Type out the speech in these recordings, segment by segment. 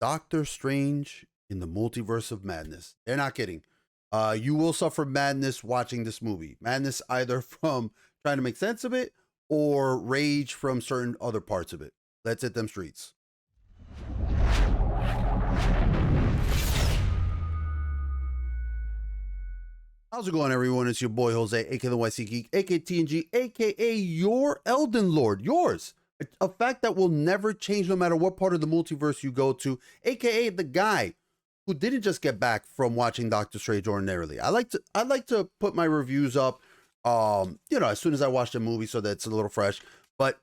Doctor Strange in the Multiverse of Madness. They're not kidding. You will suffer madness watching this movie. Madness either from trying to make sense of it or rage from certain other parts of it. Let's hit them streets. How's it going, everyone? It's your boy Jose, aka TheNYCGeek, aka TNG, aka your Elden Lord, yours. A fact that will never change no matter what part of the multiverse you go to, aka the guy who didn't just get back from watching Doctor Strange ordinarily. I like to put my reviews up as soon as I watch the movie so that it's a little fresh. But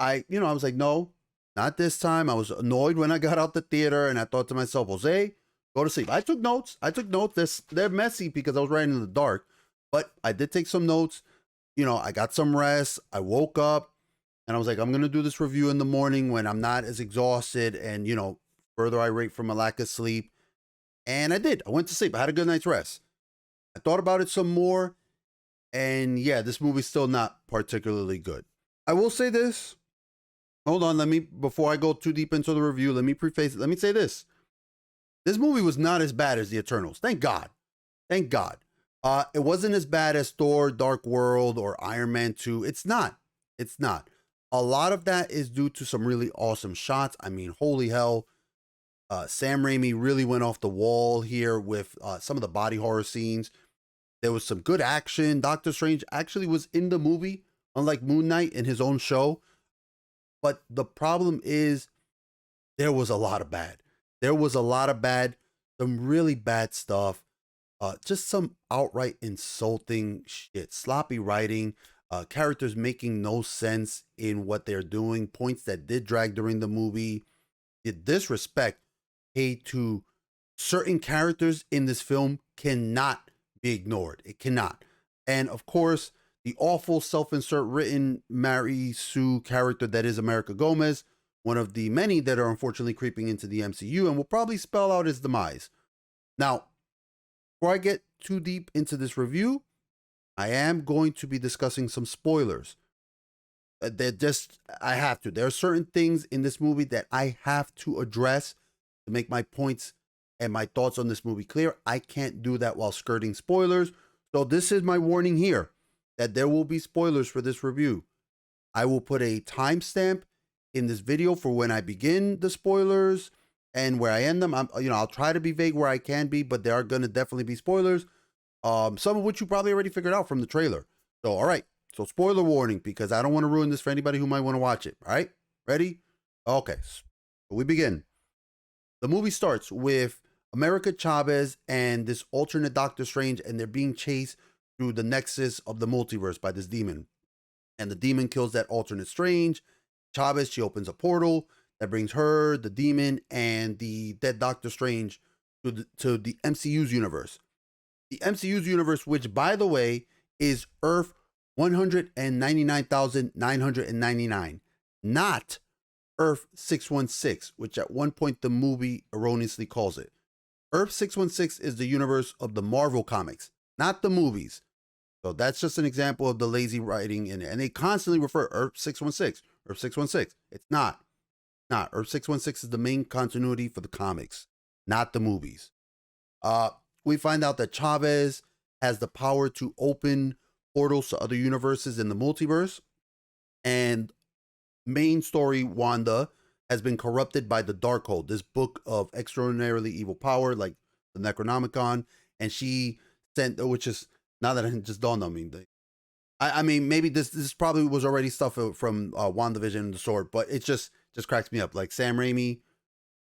I was like, no, not this time. I was annoyed when I got out the theater and I thought to myself, Jose, go to sleep. I took notes. They're messy because I was writing in the dark, but I did take some notes. I got some rest. I woke up and I was like, I'm going to do this review in the morning when I'm not as exhausted and, further irate from a lack of sleep. And I did. I went to sleep. I had a good night's rest. I thought about it some more. And yeah, this movie's still not particularly good. I will say this. Hold on. Before I go too deep into the review, let me say this. This movie was not as bad as The Eternals. Thank God. Thank God. It wasn't as bad as Thor, Dark World, or Iron Man 2. It's not. It's not. A lot of that is due to some really awesome shots. I mean, holy hell. Sam Raimi really went off the wall here with some of the body horror scenes. There was some good action. Doctor Strange actually was in the movie, unlike Moon Knight in his own show. But the problem is there was a lot of bad. Some really bad stuff. Just some outright insulting shit. Sloppy writing. Characters making no sense in what they're doing. Points that did drag during the movie. The disrespect paid to certain characters in this film cannot be ignored. It cannot. And of course, the awful self-insert written Mary Sue character that is America Gomez, one of the many that are unfortunately creeping into the MCU and will probably spell out his demise. Now, before I get too deep into this review, I am going to be discussing some spoilers. I have to. There are certain things in this movie that I have to address to make my points and my thoughts on this movie clear. I can't do that while skirting spoilers. So this is my warning here that there will be spoilers for this review. I will put a timestamp in this video for when I begin the spoilers and where I end them. I'll try to be vague where I can be, but there are going to definitely be spoilers. Some of which you probably already figured out from the trailer. So, all right. So spoiler warning, because I don't want to ruin this for anybody who might want to watch it. All right. Ready? Okay. So we begin. The movie starts with America Chavez and this alternate Doctor Strange, and they're being chased through the nexus of the multiverse by this demon. And the demon kills that alternate Strange. Chavez, she opens a portal that brings her, the demon, and the dead Doctor Strange to the MCU's universe. The MCU's universe, which, by the way, is Earth 199,999, not Earth 616, which at one point the movie erroneously calls it. Earth 616 is the universe of the Marvel comics, not the movies. So that's just an example of the lazy writing in it. And they constantly refer Earth 616, Earth 616. It's not. Earth 616 is the main continuity for the comics, not the movies. We find out that Chavez has the power to open portals to other universes in the multiverse. And main story, Wanda has been corrupted by the Darkhold, this book of extraordinarily evil power, like the Necronomicon. And she sent, which is, now that it just dawned on me, I mean, maybe this probably was already stuff from WandaVision and the Sword, but it just cracks me up. Like Sam Raimi,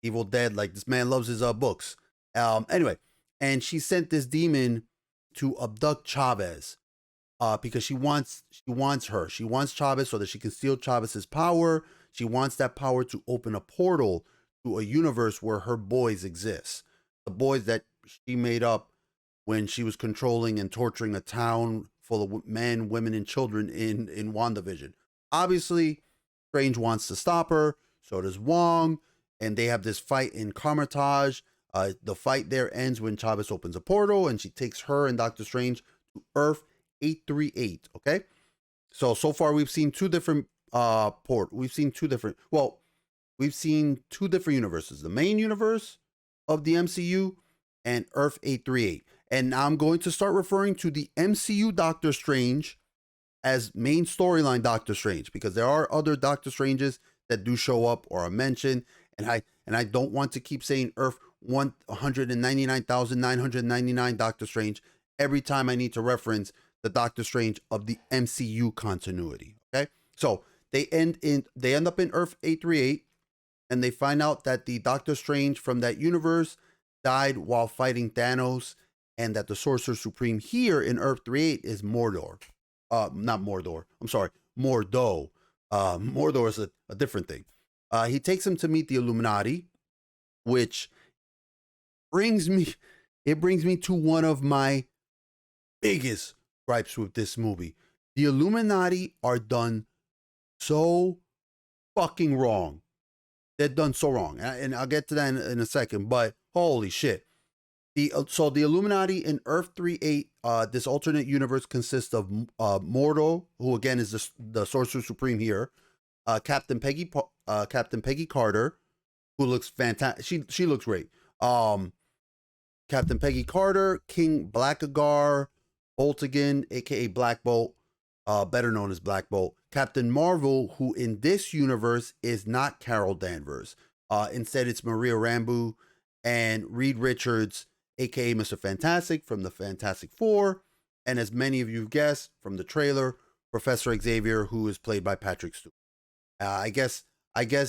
Evil Dead, like this man loves his books. Anyway, and she sent this demon to abduct Chavez because she wants her. She wants Chavez so that she can steal Chavez's power. She wants that power to open a portal to a universe where her boys exist. The boys that she made up when she was controlling and torturing a town full of men, women, and children in WandaVision. Obviously, Strange wants to stop her. So does Wong. And they have this fight in Carmitage. The fight there ends when Chavez opens a portal and she takes her and Doctor Strange to Earth 838. Okay. So far we've seen two different we've seen two different universes, the main universe of the MCU and Earth 838. And now I'm going to start referring to the MCU Doctor Strange as main storyline Doctor Strange, because there are other Doctor Stranges that do show up or are mentioned, and I don't want to keep saying Earth 199,999 Doctor Strange every time I need to reference the Doctor Strange of the MCU continuity. Okay, so they end up in Earth 838, and they find out that the Doctor Strange from that universe died while fighting Thanos, and that the Sorcerer Supreme here in Earth 38 is Mordor. Not Mordor. I'm sorry, Mordo. Mordor is a different thing. He takes him to meet the Illuminati, which brings me to one of my biggest gripes with this movie. The Illuminati are done so fucking wrong. They're done so wrong, and I'll get to that in a second. But holy shit! So the Illuminati in Earth 38, this alternate universe consists of Mordo, who again is the Sorcerer Supreme here, Captain Peggy Carter, who looks fantastic. She looks great. Captain Peggy Carter, King Blackagar, Boltigan, aka Black Bolt, better known as Black Bolt, Captain Marvel, who in this universe is not Carol Danvers. Instead, it's Maria Rambeau, and Reed Richards, aka Mr. Fantastic from the Fantastic Four, and as many of you guessed from the trailer, Professor Xavier, who is played by Patrick Stewart. I guess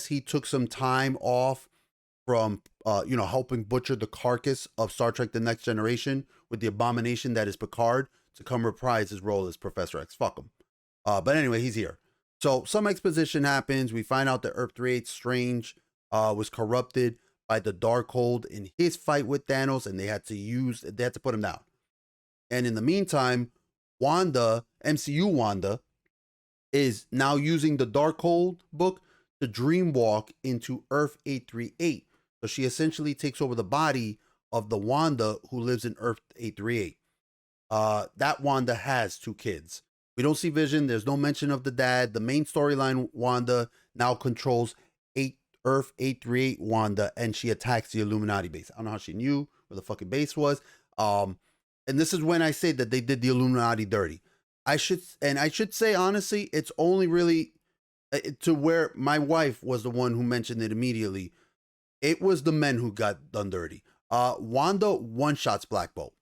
he took some time off from helping butcher the carcass of Star Trek: The Next Generation with the abomination that is Picard to come reprise his role as Professor X. Fuck him. But anyway, he's here. So some exposition happens. We find out that Earth 38 Strange was corrupted by the Darkhold in his fight with Thanos, and they had to put him down. And in the meantime, Wanda, MCU Wanda, is now using the Darkhold book to dreamwalk into Earth 838. So she essentially takes over the body of the Wanda who lives in Earth 838. That Wanda has 2 kids. We don't see Vision. There's no mention of the dad. The main storyline, Wanda now controls Earth 838 Wanda, and she attacks the Illuminati base. I don't know how she knew where the fucking base was. And this is when I say that they did the Illuminati dirty. I should say, honestly, it's only really to where my wife was the one who mentioned it immediately. It was the men who got done dirty. Wanda one-shots Black Bolt.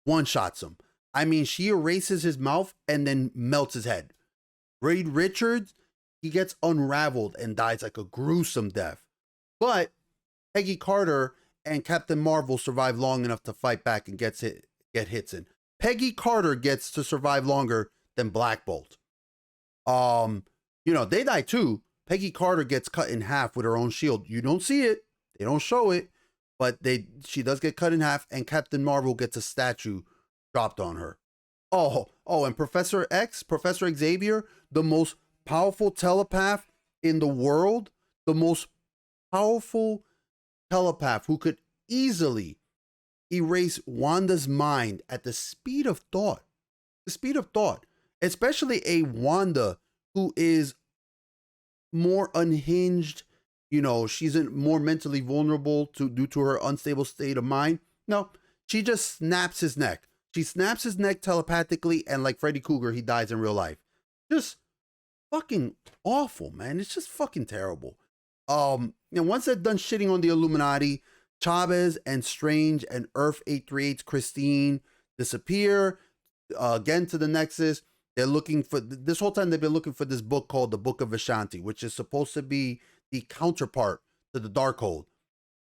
One-shots him. I mean, she erases his mouth and then melts his head. Reed Richards, he gets unraveled and dies like a gruesome death. But Peggy Carter and Captain Marvel survive long enough to fight back and get hits in. Peggy Carter gets to survive longer than Black Bolt. They die too. Peggy Carter gets cut in half with her own shield. You don't see it. They don't show it. But she does get cut in half, and Captain Marvel gets a statue dropped on her. And Professor Xavier, the most powerful telepath in the world, the most powerful telepath who could easily erase Wanda's mind at the speed of thought. Especially a Wanda who is more unhinged. She's more mentally vulnerable due to her unstable state of mind. No, she just snaps his neck. She snaps his neck telepathically, and like Freddy Krueger, he dies in real life. Just fucking awful, man. It's just fucking terrible. Once they're done shitting on the Illuminati, Chavez and Strange and Earth 838's Christine disappear again to the Nexus. They're looking for this whole time. They've been looking for this book called the Book of Vishanti, which is supposed to be the counterpart to the Darkhold.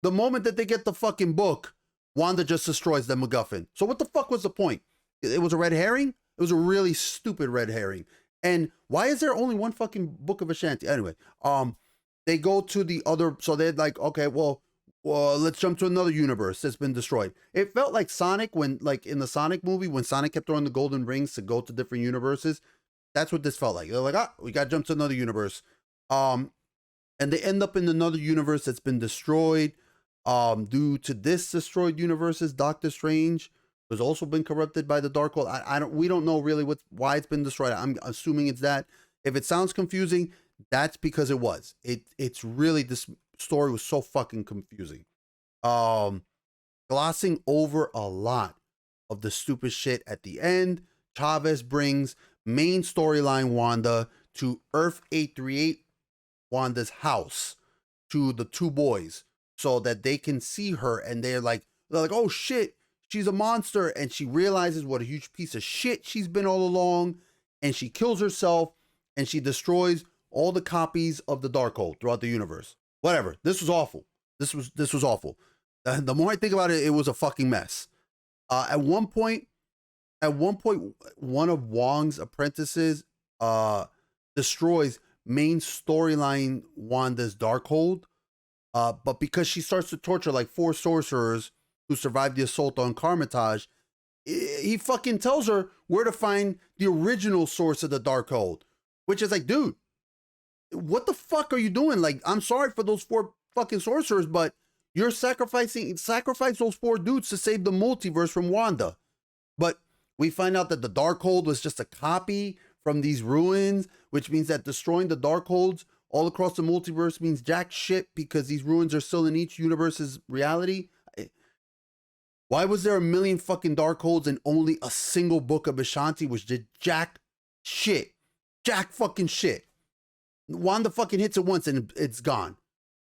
The moment that they get the fucking book, Wanda just destroys the MacGuffin. So what the fuck was the point? It was a red herring? It was a really stupid red herring. And why is there only one fucking Book of Vishanti? Anyway, they go to the other, so they're like, okay, well, let's jump to another universe that's been destroyed. It felt like Sonic when, like in the Sonic movie, when Sonic kept throwing the golden rings to go to different universes. That's what this felt like. They're like, we got to jump to another universe. And they end up in another universe that's been destroyed. Due to this destroyed universe's Doctor Strange has also been corrupted by the Darkhold. We don't know really why it's been destroyed. I'm assuming it's that. If it sounds confusing, That's because it was. It's really, this story was so fucking confusing. Um, Glossing over a lot of the stupid shit at the end. Chavez brings main storyline Wanda to Earth 838, Wanda's house, to the two boys, so that they can see her, and they're like, oh shit, she's a monster, and she realizes what a huge piece of shit she's been all along, and she kills herself, and she destroys all the copies of the Darkhold throughout the universe. Whatever. This was awful. This was awful. The more I think about it, it was a fucking mess. At one point, one of Wong's apprentices destroys main storyline Wanda's Darkhold. But because she starts to torture like 4 sorcerers who survived the assault on Carmitage, he fucking tells her where to find the original source of the Darkhold, which is like, dude, what the fuck are you doing? Like, I'm sorry for those 4 fucking sorcerers, but you're sacrifice those 4 dudes to save the multiverse from Wanda. But we find out that the Darkhold was just a copy from these ruins, which means that destroying the Darkholds all across the multiverse means jack shit, because these ruins are still in each universe's reality. Why was there a million fucking Darkholds and only a single book of Ashanti, which did jack shit? Jack fucking shit. Wanda fucking hits it once and it's gone.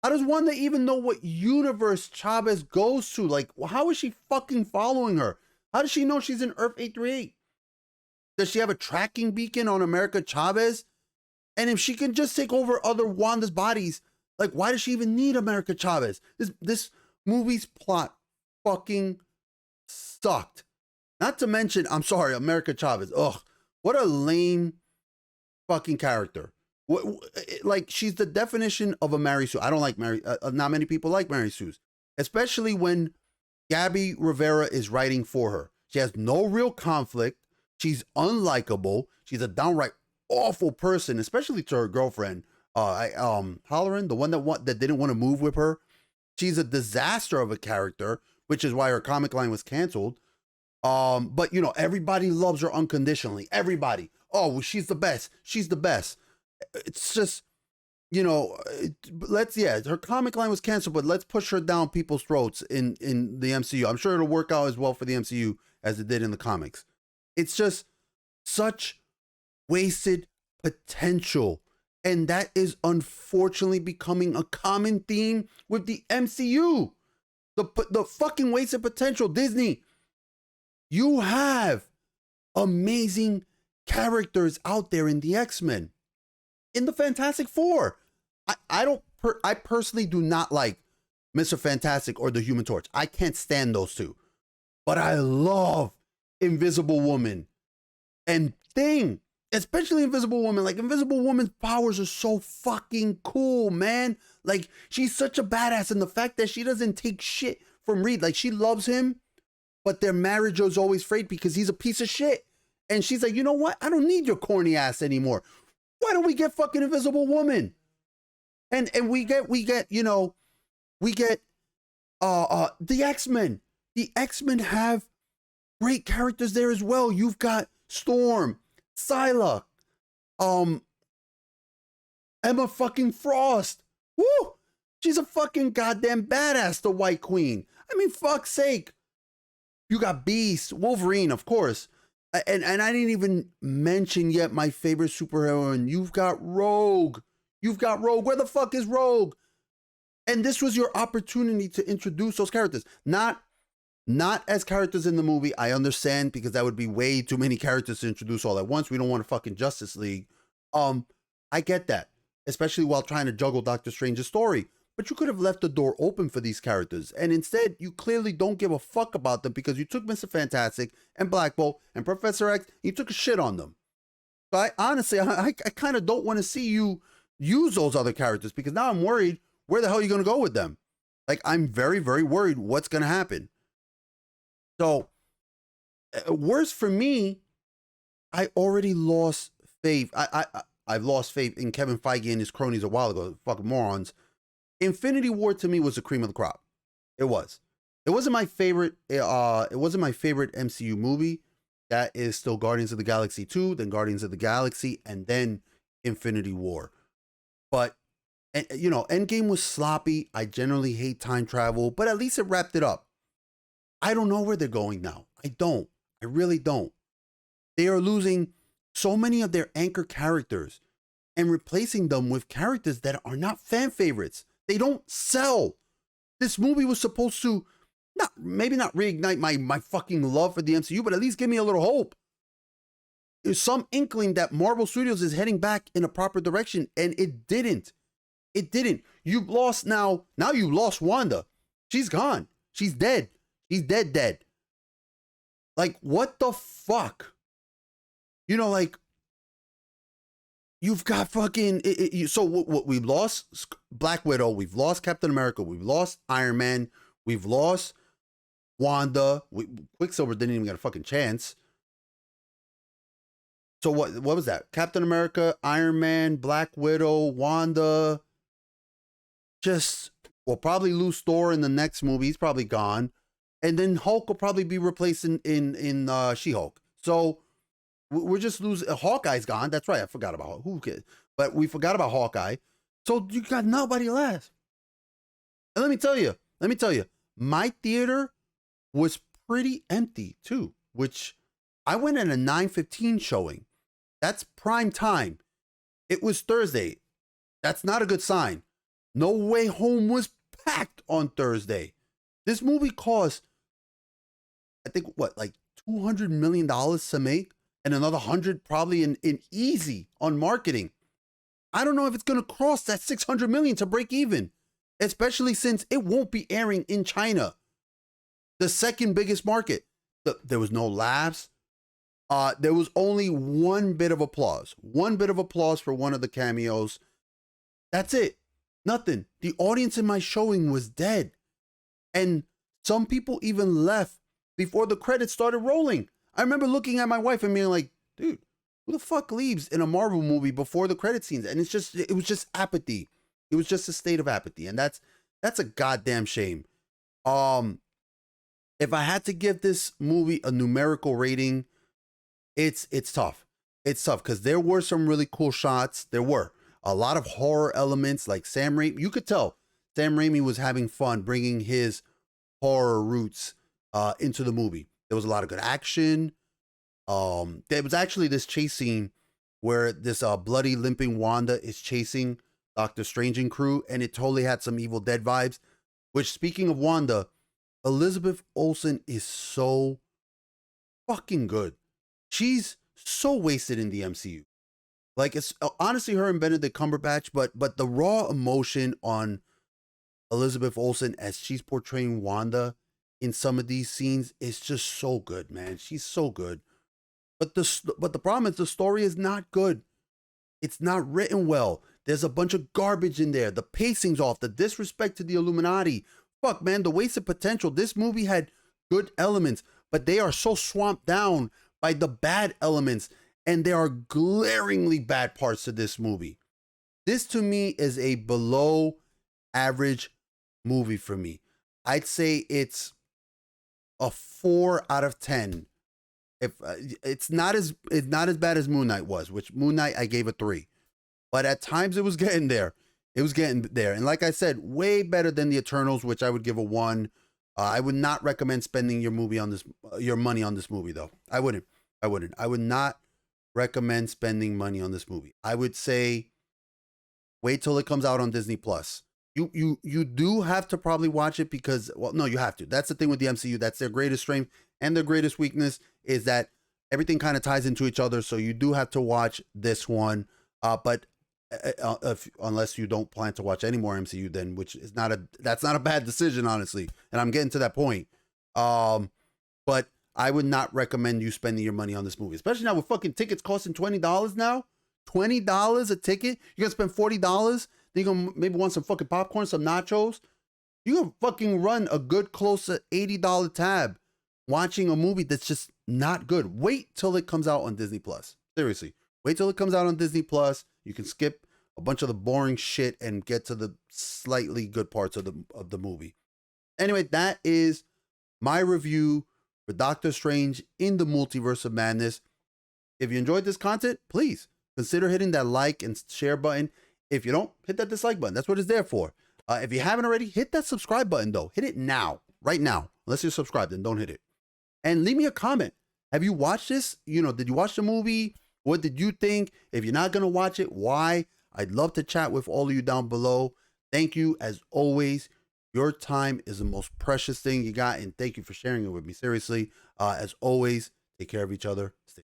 How does Wanda even know what universe Chavez goes to? Like, how is she fucking following her? How does she know she's in Earth 838? Does she have a tracking beacon on America Chavez? And if she can just take over other Wanda's bodies, like, why does she even need America Chavez? This movie's plot fucking sucked. Not to mention, I'm sorry, America Chavez. Ugh, what a lame fucking character. Like, she's the definition of a Mary Sue. I don't like Mary. Not many people like Mary Sue's, especially when Gabby Rivera is writing for her. She has no real conflict. She's unlikable. She's a downright awful person, especially to her girlfriend, Holleran, the one that didn't want to move with her. She's a disaster of a character, which is why her comic line was canceled. But you know, everybody loves her unconditionally. Everybody. Oh, well, she's the best. She's the best. It's just, you know, her comic line was canceled, but let's push her down people's throats in the MCU. I'm sure it'll work out as well for the MCU as it did in the comics. It's just such wasted potential. And that is unfortunately becoming a common theme with the MCU. The fucking wasted potential. Disney, you have amazing characters out there in the X-Men, in the Fantastic Four. I personally do not like Mr. Fantastic or the Human Torch. I can't stand those two. But I love Invisible Woman and Thing, especially Invisible Woman. Like, Invisible Woman's powers are so fucking cool, man. Like, she's such a badass, and the fact that she doesn't take shit from Reed, like, she loves him, but their marriage was always frayed because he's a piece of shit. And she's like, you know what? I don't need your corny ass anymore. Why don't we get fucking Invisible Woman? And we get the X-Men. The X-Men have great characters there as well. You've got Storm, Psylocke, Emma fucking Frost. Woo! She's a fucking goddamn badass, the White Queen. I mean, fuck's sake. You got Beast, Wolverine, of course. And I didn't even mention yet my favorite superhero, and you've got Rogue. You've got Rogue. Where the fuck is Rogue? And this was your opportunity to introduce those characters. Not as characters in the movie. I understand, because that would be way too many characters to introduce all at once. We don't want a fucking Justice League. I get that, especially while trying to juggle Doctor Strange's story. But you could have left the door open for these characters. And instead, you clearly don't give a fuck about them, because you took Mr. Fantastic and Black Bolt and Professor X, and you took a shit on them. So I honestly kind of don't want to see you use those other characters, because now I'm worried, where the hell are you going to go with them? Like, I'm very, very worried what's going to happen. So, worse for me, I already lost faith. I've lost faith in Kevin Feige and his cronies a while ago. Fucking morons. Infinity War to me was the cream of the crop. It was. It wasn't my favorite. It wasn't my favorite MCU movie. That is still Guardians of the Galaxy 2, then Guardians of the Galaxy, and then Infinity War. But, and, you know, Endgame was sloppy. I generally hate time travel, but at least it wrapped it up. I don't know where they're going now. I don't. I really don't. They are losing so many of their anchor characters and replacing them with characters that are not fan favorites. They don't sell. This movie was supposed to maybe not reignite my fucking love for the MCU, but at least give me a little hope. There's some inkling that Marvel Studios is heading back in a proper direction, and it didn't. It didn't. You've lost now you lost Wanda. She's gone. She's dead. She's dead. Like, what the fuck? You know, like, you've got fucking... so what we've lost Black Widow, we've lost Captain America, we've lost Iron Man, we've lost Wanda. Quicksilver didn't even get a fucking chance. So what was that? Captain America, Iron Man, Black Widow, Wanda. We'll probably lose Thor in the next movie. He's probably gone. And then Hulk will probably be replaced in She-Hulk. So we're just losing. Hawkeye's gone. That's right. I forgot about Hulk. Who cares? But we forgot about Hawkeye. So you got nobody left. And let me tell you, my theater was pretty empty too, which I went at a 9:15 showing. That's prime time. It was Thursday. That's not a good sign. No Way Home was packed on Thursday. This movie cost, I think, like $200 million to make, and another 100 probably in easy on marketing. I don't know if it's going to cross that 600 million to break even, especially since it won't be airing in China, the second biggest market. There was no laughs. There was only one bit of applause for one of the cameos. That's it. Nothing. The audience in my showing was dead. And some people even left before the credits started rolling. I remember looking at my wife and being like, dude, who the fuck leaves in a Marvel movie before the credit scenes? And it was just apathy. It was just a state of apathy. And that's a goddamn shame. If I had to give this movie a numerical rating, it's tough. It's tough because there were some really cool shots. There were a lot of horror elements, like Sam Raimi. You could tell Sam Raimi was having fun bringing his horror roots into the movie. There was a lot of good action. There was actually this chase scene where this bloody limping Wanda is chasing Doctor Strange and crew, and it totally had some Evil Dead vibes. Which, speaking of Wanda, Elizabeth Olsen is so fucking good. She's so wasted in the MCU. Like, it's honestly her and Benedict Cumberbatch, but the raw emotion on Elizabeth Olsen as she's portraying Wanda in some of these scenes is just so good, man. She's so good. But the problem is the story is not good. It's not written well. There's a bunch of garbage in there. The pacing's off. The disrespect to the Illuminati. Fuck, man, the wasted potential. This movie had good elements, but they are so swamped down by the bad elements. And there are glaringly bad parts to this movie. This, to me, is a below average movie for me. I'd say it's a 4 out of 10. If it's not as bad as Moon Knight was, which Moon Knight I gave a 3. But at times it was getting there. It was getting there. And like I said, way better than the Eternals, which I would give a 1. I would not recommend spending your money on this movie, though. I wouldn't. I would not recommend spending money on this movie. I would say wait till it comes out on Disney Plus. You do have to probably watch it because, well, no, you have to. That's the thing with the MCU. That's their greatest strength and their greatest weakness is that everything kind of ties into each other. So you do have to watch this one. But unless you don't plan to watch any more MCU, then that's not a bad decision, honestly. And I'm getting to that point. But I would not recommend you spending your money on this movie, especially now with fucking tickets costing $20 now. $20 a ticket. You're gonna spend $40. Then you're gonna maybe want some fucking popcorn, some nachos. You're gonna fucking run a good close to $80 tab watching a movie that's just not good. Wait till it comes out on Disney Plus. Seriously, wait till it comes out on Disney Plus. You can skip a bunch of the boring shit and get to the slightly good parts of the movie. Anyway, that is my review for Doctor Strange in the Multiverse of Madness. If you enjoyed this content, please consider hitting that like and share button. If you don't, hit that dislike button. That's what it's there for. If you haven't already, hit that subscribe button though. Hit it now, right now. Unless you're subscribed, then don't hit it. And leave me a comment. Have you watched this? Did you watch the movie? What did you think? If you're not going to watch it, why? I'd love to chat with all of you down below. Thank you as always. Your time is the most precious thing you got, and thank you for sharing it with me. Seriously, as always, take care of each other. Stay